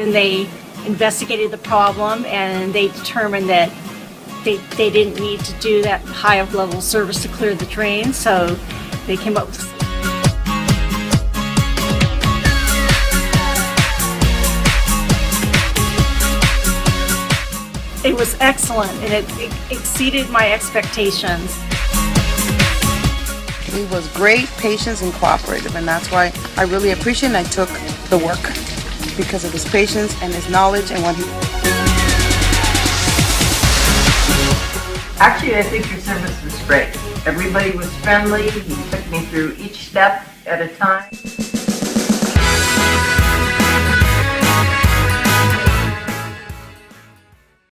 Then they investigated the problem and they determined that they didn't need to do that high of level service to clear the drain, so they came up with it was excellent, and it exceeded my expectations. He was great, patient, and cooperative, and that's why I really appreciate and I took the work because of his patience and his knowledge and what he... Actually, I think your service was great. Everybody was friendly. He took me through each step at a time.